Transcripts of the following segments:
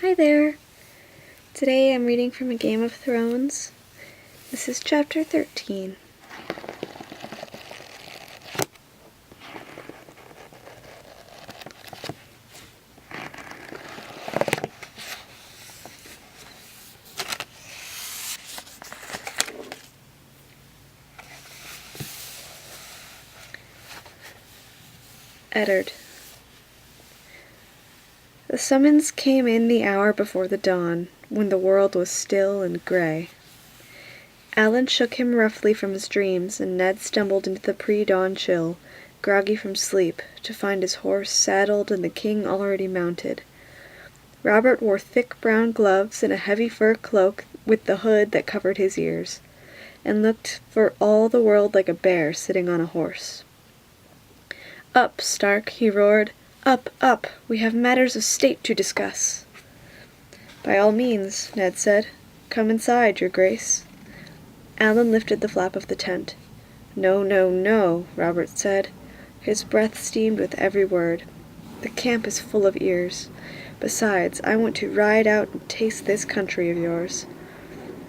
Hi there! Today I'm reading from A Game of Thrones. This is chapter 13. Eddard. The summons came in the hour before the dawn, when the world was still and grey. Alan shook him roughly from his dreams, and Ned stumbled into the pre-dawn chill, groggy from sleep, to find his horse saddled and the king already mounted. Robert wore thick brown gloves and a heavy fur cloak with the hood that covered his ears, and looked for all the world like a bear sitting on a horse. "Up, Stark," he roared. "Up, up! We have matters of state to discuss." "By all means," Ned said. "Come inside, your grace." Alan lifted the flap of the tent. "No, no, no," Robert said. His breath steamed with every word. "The camp is full of ears. Besides, I want to ride out and taste this country of yours."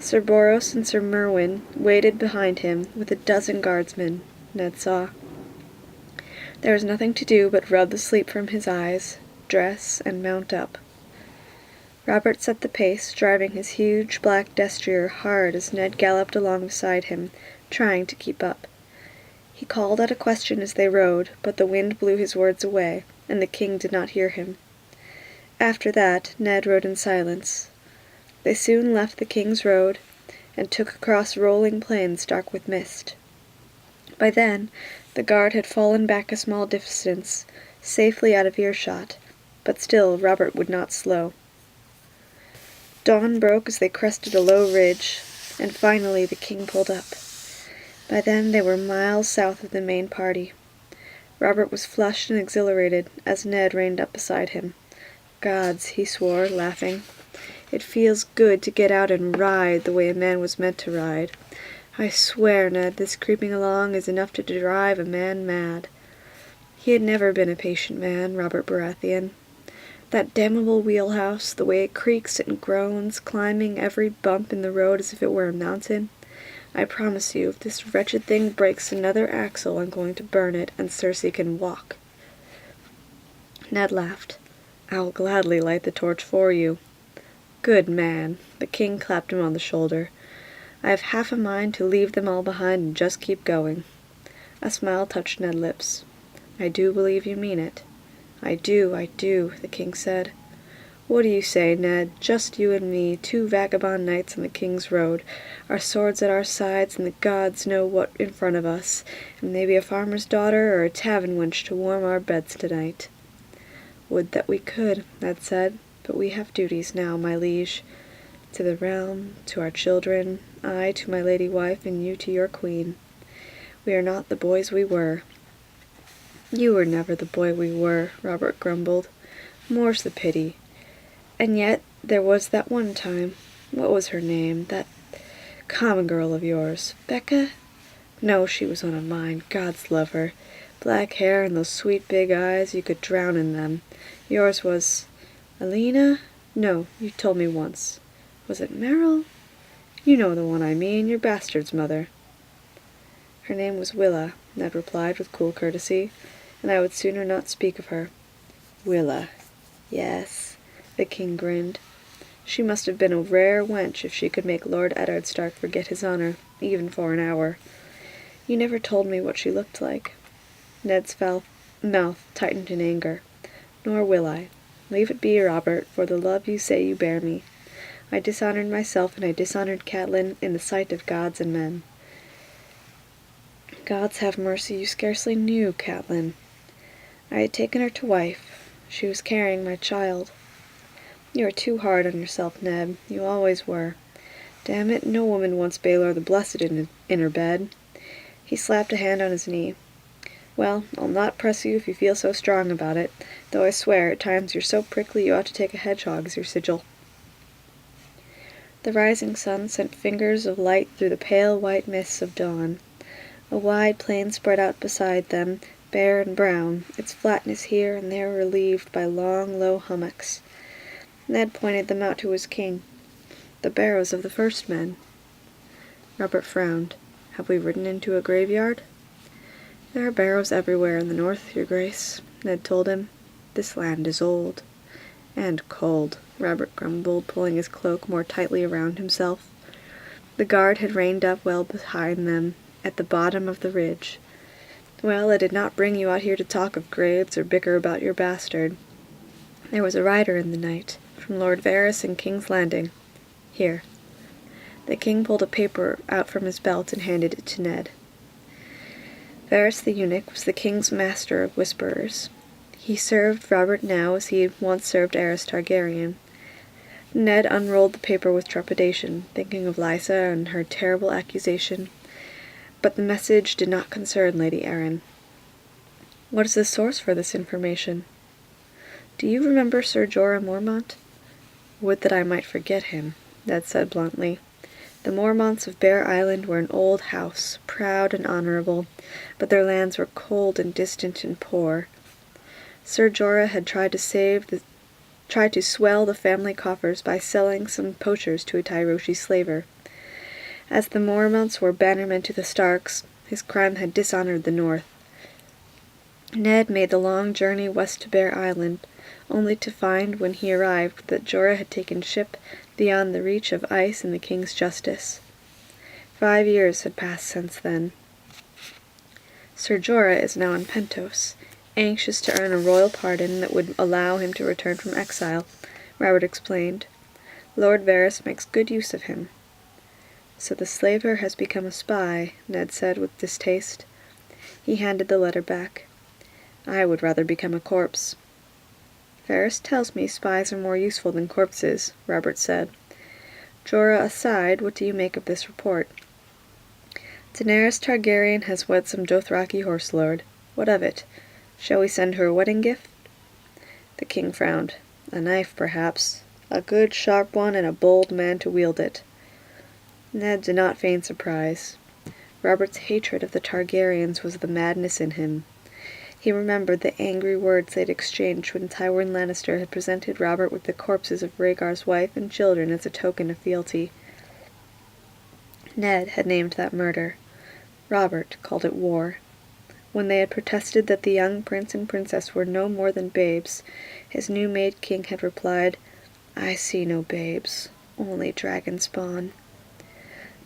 Sir Boros and Sir Merwin waited behind him with a dozen guardsmen, Ned saw. There was nothing to do but rub the sleep from his eyes, dress, and mount up. Robert set the pace, driving his huge black destrier hard as Ned galloped along beside him, trying to keep up. He called out a question as they rode, but the wind blew his words away, and the king did not hear him. After that, Ned rode in silence. They soon left the king's road, and took across rolling plains dark with mist. By then, the guard had fallen back a small distance, safely out of earshot, but still Robert would not slow. Dawn broke as they crested a low ridge, and finally the king pulled up. By then they were miles south of the main party. Robert was flushed and exhilarated as Ned reined up beside him. "Gods," he swore, laughing. "It feels good to get out and ride the way a man was meant to ride. I swear, Ned, this creeping along is enough to drive a man mad." He had never been a patient man, Robert Baratheon. That damnable wheelhouse, the way it creaks and groans, climbing every bump in the road as if it were a mountain. I promise you, if this wretched thing breaks another axle, I'm going to burn it, and Cersei can walk. Ned laughed. "I'll gladly light the torch for you." "Good man." The king clapped him on the shoulder. "I have half a mind to leave them all behind and just keep going." A smile touched Ned's lips. "I do believe you mean it." I do," the king said. "What do you say, Ned? Just you and me, two vagabond knights on the king's road, our swords at our sides, and the gods know what in front of us, and maybe a farmer's daughter or a tavern wench to warm our beds tonight." "Would that we could," Ned said, "but we have duties now, my liege. To the realm, to our children, I to my lady wife, and you to your queen. We are not the boys we were." "You were never the boy we were," Robert grumbled. "More's the pity. And yet there was that one time. What was her name? That common girl of yours. Becca? No, she was one of mine. Gods love her. Black hair and those sweet big eyes, you could drown in them. Yours was... Alina? No, you told me once. Was it Meryl? You know the one I mean, your bastard's mother." "Her name was Willa," Ned replied with cool courtesy, "and I would sooner not speak of her." "Willa. Yes," the king grinned. "She must have been a rare wench if she could make Lord Eddard Stark forget his honor, even for an hour. You never told me what she looked like." Ned's foul mouth tightened in anger. "Nor will I. Leave it be, Robert, for the love you say you bear me. I dishonored myself, and I dishonored Catelyn in the sight of gods and men." "Gods have mercy, you scarcely knew Catelyn." "I had taken her to wife. She was carrying my child." "You are too hard on yourself, Ned. You always were. Damn it, no woman wants Baelor the Blessed in her bed." He slapped a hand on his knee. "Well, I'll not press you if you feel so strong about it, though I swear at times you're so prickly you ought to take a hedgehog as your sigil." The rising sun sent fingers of light through the pale white mists of dawn. A wide plain spread out beside them, bare and brown, its flatness here and there relieved by long, low hummocks. Ned pointed them out to his king. "The barrows of the first men." Robert frowned. "Have we ridden into a graveyard?" "There are barrows everywhere in the north, your grace," Ned told him. "This land is old." "And cold," Robert grumbled, pulling his cloak more tightly around himself. The guard had reined up well behind them, at the bottom of the ridge. "Well, I did not bring you out here to talk of graves or bicker about your bastard. There was a rider in the night, from Lord Varys in King's Landing. Here." The king pulled a paper out from his belt and handed it to Ned. Varys the eunuch was the king's master of whisperers. He served Robert now as he had once served Aerys Targaryen. Ned unrolled the paper with trepidation, thinking of Lysa and her terrible accusation. But the message did not concern Lady Arryn. "What is the source for this information?" "Do you remember Sir Jorah Mormont?" "Would that I might forget him," Ned said bluntly. The Mormonts of Bear Island were an old house, proud and honorable, but their lands were cold and distant and poor. Sir Jorah had tried to swell the family coffers by selling some poachers to a Tyroshi slaver. As the Mormonts were bannermen to the Starks, his crime had dishonored the North. Ned made the long journey west to Bear Island, only to find when he arrived that Jorah had taken ship beyond the reach of ice and the king's justice. 5 years had passed since then. Sir Jorah is now in Pentos, anxious to earn a royal pardon that would allow him to return from exile, Robert explained. Lord Varys makes good use of him. "So the slaver has become a spy," Ned said with distaste. He handed the letter back. "I would rather become a corpse." "Varys tells me spies are more useful than corpses," Robert said. "Jorah aside, what do you make of this report?" "Daenerys Targaryen has wed some Dothraki horse lord. What of it? Shall we send her a wedding gift?" The king frowned. "A knife, perhaps. A good sharp one and a bold man to wield it." Ned did not feign surprise. Robert's hatred of the Targaryens was the madness in him. He remembered the angry words they had exchanged when Tywin Lannister had presented Robert with the corpses of Rhaegar's wife and children as a token of fealty. Ned had named that murder. Robert called it war. When they had protested that the young prince and princess were no more than babes, his new-made king had replied, "I see no babes, only dragon spawn."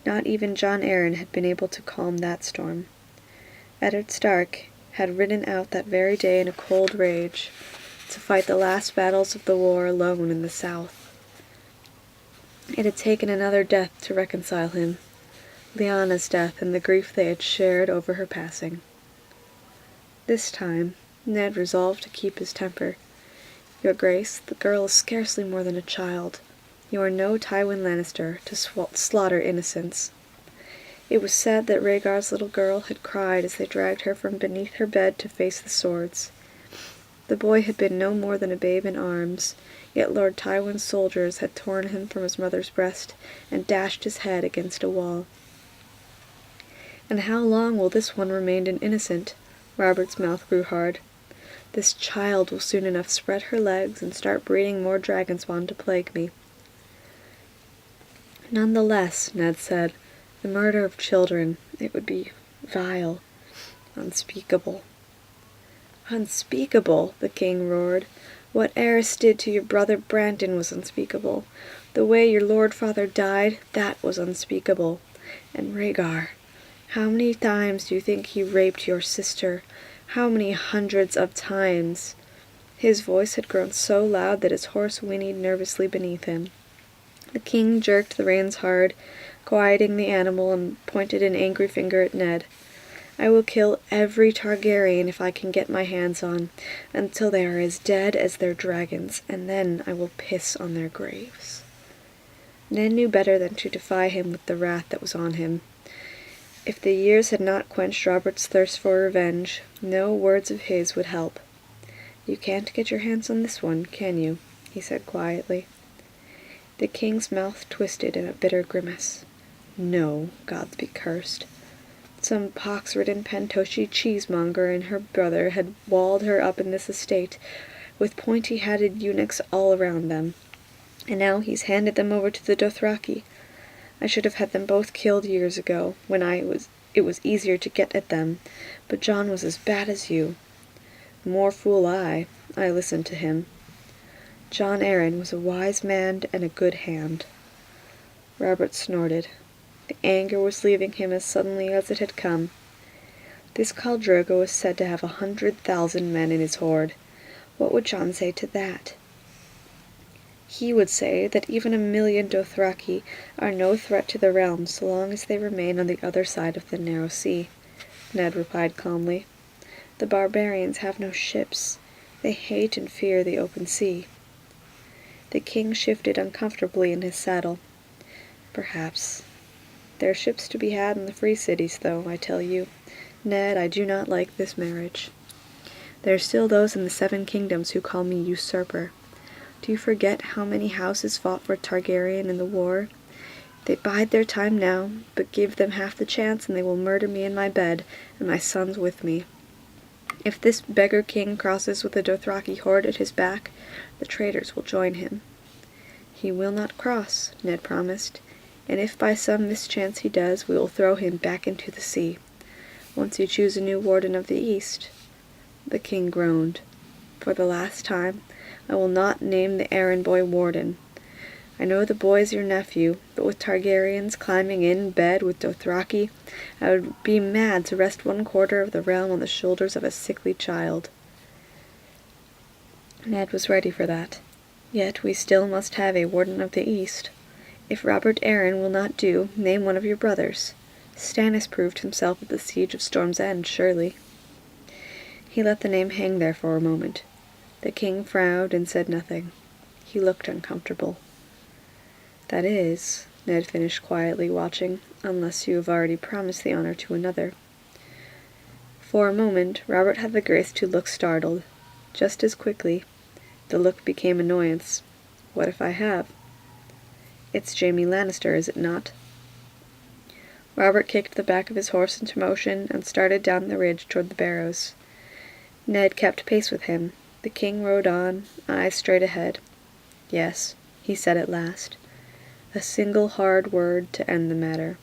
Not even Jon Arryn had been able to calm that storm. Eddard Stark had ridden out that very day in a cold rage, to fight the last battles of the war alone in the south. It had taken another death to reconcile him, Lyanna's death and the grief they had shared over her passing. This time, Ned resolved to keep his temper. "Your Grace, the girl is scarcely more than a child. You are no Tywin Lannister to slaughter innocents." It was said that Rhaegar's little girl had cried as they dragged her from beneath her bed to face the swords. The boy had been no more than a babe in arms, yet Lord Tywin's soldiers had torn him from his mother's breast and dashed his head against a wall. "And how long will this one remain an innocent?" Robert's mouth grew hard. "This child will soon enough spread her legs and start breeding more dragonspawn to plague me." "Nonetheless," Ned said, "the murder of children, it would be vile, unspeakable." "Unspeakable!" the king roared. "What Aerys did to your brother Brandon was unspeakable. The way your lord father died, that was unspeakable. And Rhaegar, how many times do you think he raped your sister? How many hundreds of times?" His voice had grown so loud that his horse whinnied nervously beneath him. The king jerked the reins hard, quieting the animal, and pointed an angry finger at Ned. "I will kill every Targaryen if I can get my hands on, until they are as dead as their dragons, and then I will piss on their graves." Ned knew better than to defy him with the wrath that was on him. If the years had not quenched Robert's thirst for revenge, no words of his would help. "You can't get your hands on this one, can you?" he said quietly. The king's mouth twisted in a bitter grimace. "No, gods be cursed. Some pox-ridden Pentoshi cheesemonger and her brother had walled her up in this estate, with pointy-hatted eunuchs all around them. and now he's handed them over to the Dothraki. I should have had them both killed years ago, when it was easier to get at them, but Jon was as bad as you. More fool I listened to him. Jon Arryn was a wise man and a good hand. Robert snorted. The anger was leaving him as suddenly as it had come. This Khal Drogo was said to have 100,000 men in his horde. What would Jon say to that? He would say that even 1,000,000 Dothraki are no threat to the realm so long as they remain on the other side of the narrow sea, Ned replied calmly. The barbarians have no ships. They hate and fear the open sea. The king shifted uncomfortably in his saddle. Perhaps. There are ships to be had in the free cities, though, I tell you. Ned, I do not like this marriage. There are still those in the 7 kingdoms who call me usurper. Do you forget how many houses fought for Targaryen in the war? They bide their time now, but give them half the chance and they will murder me in my bed, and my sons with me. If this beggar king crosses with the Dothraki horde at his back, the traitors will join him. He will not cross, Ned promised, and if by some mischance he does, we will throw him back into the sea. Once you choose a new warden of the East. The king groaned. For the last time, I will not name the errand boy warden. I know the boy's your nephew, but with Targaryens climbing in bed with Dothraki, I would be mad to rest 1/4 of the realm on the shoulders of a sickly child. Ned was ready for that. Yet we still must have a warden of the East. If Robert Arryn will not do, name one of your brothers. Stannis proved himself at the siege of Storm's End, surely. He let the name hang there for a moment. The king frowned and said nothing. He looked uncomfortable. That is, Ned finished quietly, watching, unless you have already promised the honor to another. For a moment, Robert had the grace to look startled. Just as quickly, the look became annoyance. What if I have? It's Jaime Lannister, is it not? Robert kicked the back of his horse into motion and started down the ridge toward the barrows. Ned kept pace with him. The king rode on, eyes straight ahead. Yes, he said at last. A single hard word to end the matter.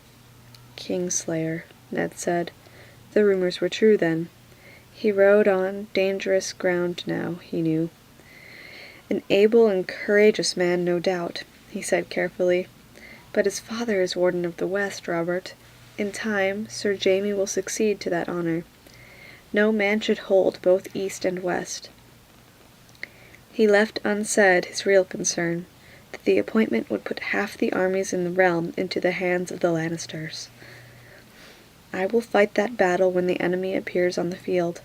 Kingslayer, Ned said. The rumors were true, then. He rode on dangerous ground now, he knew. An able and courageous man, no doubt, he said carefully. But his father is Warden of the West, Robert. In time, Sir Jaime will succeed to that honor. No man should hold both East and West. He left unsaid his real concern, that the appointment would put half the armies in the realm into the hands of the Lannisters. I will fight that battle when the enemy appears on the field,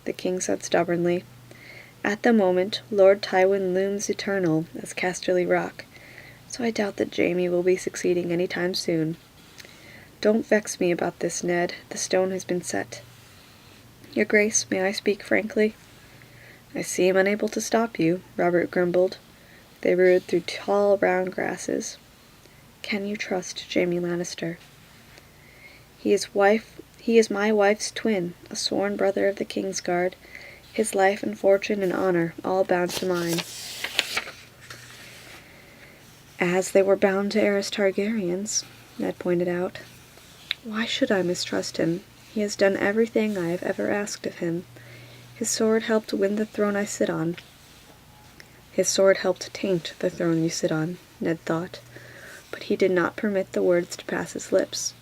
the king said stubbornly. At the moment, Lord Tywin looms eternal as Casterly Rock, so I doubt that Jaime will be succeeding any time soon. Don't vex me about this, Ned. The stone has been set. Your Grace, may I speak frankly? I seem unable to stop you, Robert grumbled. They rode through tall brown grasses. Can you trust Jaime Lannister? He is my wife's twin, a sworn brother of the Kingsguard. His life and fortune and honor all bound to mine. As they were bound to Aerys Targaryens, Ned pointed out. Why should I mistrust him? He has done everything I have ever asked of him. His sword helped win the throne I sit on. His sword helped taint the throne you sit on, Ned thought, but he did not permit the words to pass his lips.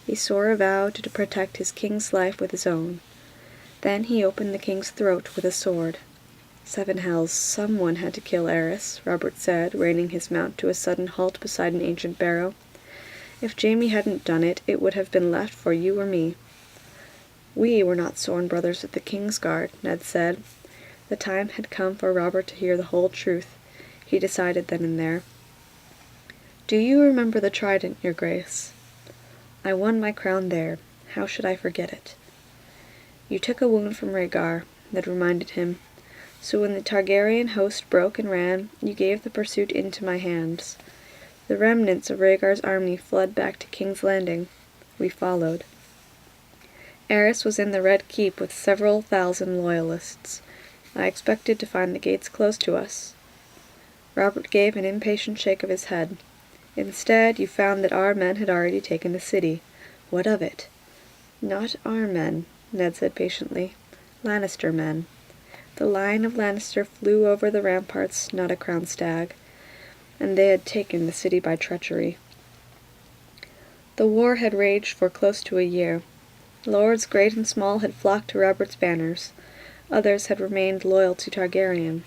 He swore a vow to protect his king's life with his own. Then he opened the king's throat with a sword. 7 hells, someone had to kill Aerys, Robert said, reining his mount to a sudden halt beside an ancient barrow. If Jaime hadn't done it, it would have been left for you or me. We were not sworn brothers of the Kingsguard, Ned said. The time had come for Robert to hear the whole truth. He decided then and there. Do you remember the trident, Your Grace? I won my crown there. How should I forget it? You took a wound from Rhaegar, Ned reminded him. So when the Targaryen host broke and ran, you gave the pursuit into my hands. The remnants of Rhaegar's army fled back to King's Landing. We followed. Aerys was in the Red Keep with several thousand loyalists. I expected to find the gates closed to us. Robert gave an impatient shake of his head. Instead, you found that our men had already taken the city. What of it? Not our men, Ned said patiently. Lannister men. The line of Lannister flew over the ramparts, not a crowned stag, and they had taken the city by treachery. The war had raged for close to a year. Lords great and small had flocked to Robert's banners. Others had remained loyal to Targaryen.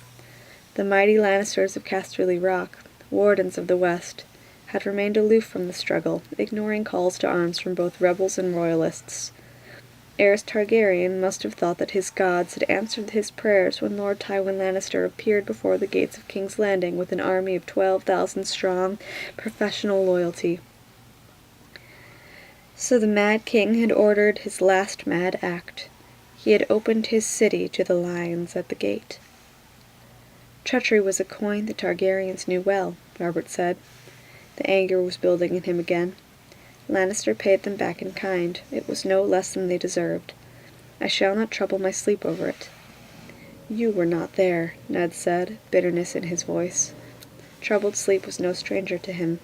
The mighty Lannisters of Casterly Rock, wardens of the West, had remained aloof from the struggle, ignoring calls to arms from both rebels and royalists. Aerys Targaryen must have thought that his gods had answered his prayers when Lord Tywin Lannister appeared before the gates of King's Landing with an army of 12,000 strong, professional loyalty. So the Mad King had ordered his last mad act. He had opened his city to the lions at the gate. Treachery was a coin the Targaryens knew well, Robert said. The anger was building in him again. Lannister paid them back in kind. It was no less than they deserved. I shall not trouble my sleep over it. You were not there, Ned said, bitterness in his voice. Troubled sleep was no stranger to him.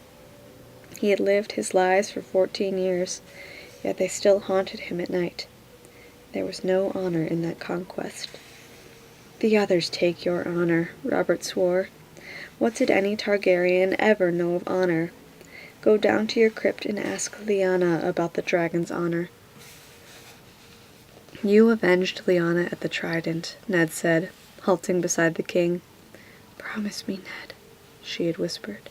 He had lived his lies for 14 years, yet they still haunted him at night. There was no honor in that conquest. The others take your honor, Robert swore. What did any Targaryen ever know of honor? Go down to your crypt and ask Lyanna about the dragon's honor. You avenged Lyanna at the Trident, Ned said, halting beside the king. Promise me, Ned, she had whispered.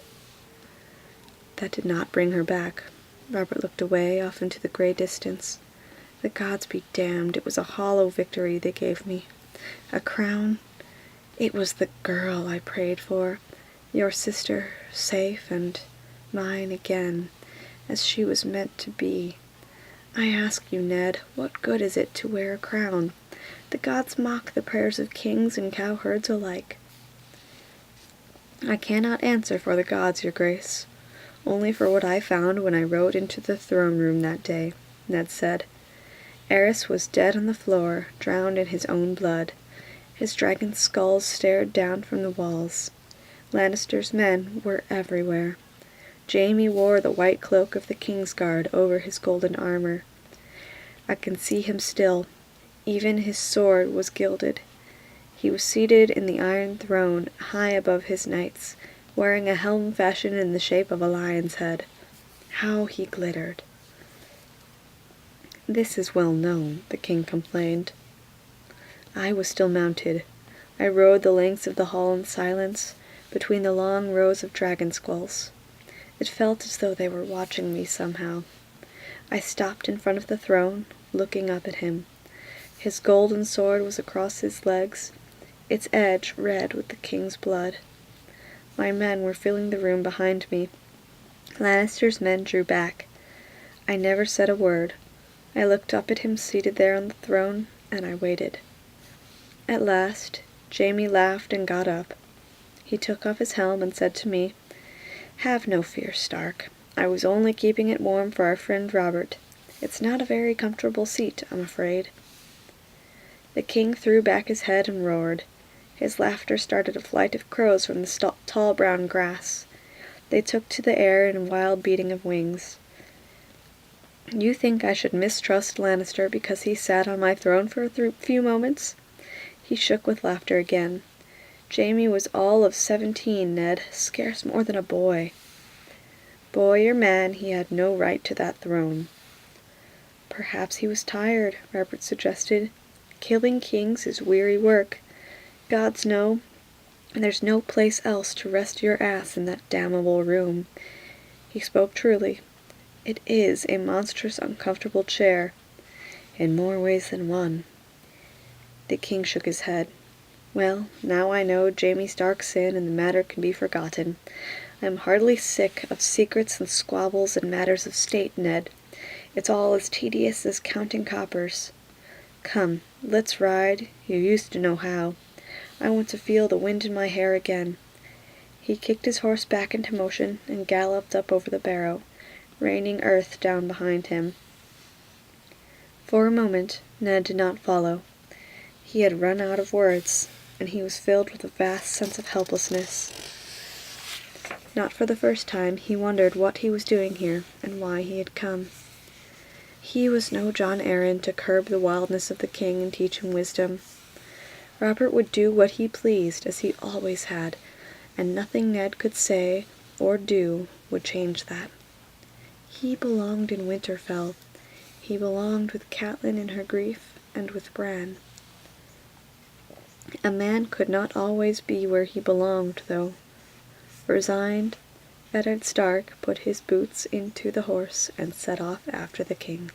That did not bring her back. Robert looked away, off into the gray distance. The gods be damned, it was a hollow victory they gave me. A crown? It was the girl I prayed for. Your sister, safe, and mine again, as she was meant to be. I ask you, Ned, what good is it to wear a crown? The gods mock the prayers of kings and cowherds alike. I cannot answer for the gods, your grace. Only for what I found when I rode into the throne room that day, Ned said. Aerys was dead on the floor, drowned in his own blood. His dragon skulls stared down from the walls. Lannister's men were everywhere. Jaime wore the white cloak of the Kingsguard over his golden armor. I can see him still. Even his sword was gilded. He was seated in the Iron Throne, high above his knights, wearing a helm fashioned in the shape of a lion's head. How he glittered. This is well known, the king complained. I was still mounted. I rode the lengths of the hall in silence, between the long rows of dragon skulls. It felt as though they were watching me somehow. I stopped in front of the throne, looking up at him. His golden sword was across his legs, its edge red with the king's blood. My men were filling the room behind me. Lannister's men drew back. I never said a word. I looked up at him seated there on the throne, and I waited. At last, Jaime laughed and got up. He took off his helm and said to me, Have no fear, Stark. I was only keeping it warm for our friend Robert. It's not a very comfortable seat, I'm afraid. The king threw back his head and roared. His laughter started a flight of crows from the tall brown grass. They took to the air in wild beating of wings. You think I should mistrust Lannister because he sat on my throne for a few moments? He shook with laughter again. Jaime was all of 17, Ned, scarce more than a boy. Boy or man, he had no right to that throne. Perhaps he was tired, Robert suggested. Killing kings is weary work. Gods know, and there's no place else to rest your ass in that damnable room. He spoke truly. It is a monstrous, uncomfortable chair, in more ways than one. The king shook his head. Well, now I know Jaime Stark's sin and the matter can be forgotten. I am heartily sick of secrets and squabbles and matters of state, Ned. It's all as tedious as counting coppers. Come, let's ride. You used to know how. I want to feel the wind in my hair again. He kicked his horse back into motion and galloped up over the barrow, raining earth down behind him. For a moment, Ned did not follow. He had run out of words, and he was filled with a vast sense of helplessness. Not for the first time he wondered what he was doing here, and why he had come. He was no John Arryn to curb the wildness of the king and teach him wisdom. Robert would do what he pleased, as he always had, and nothing Ned could say or do would change that. He belonged in Winterfell. He belonged with Catelyn in her grief, and with Bran. A man could not always be where he belonged, though. Resigned, Eddard Stark put his boots into the horse and set off after the king.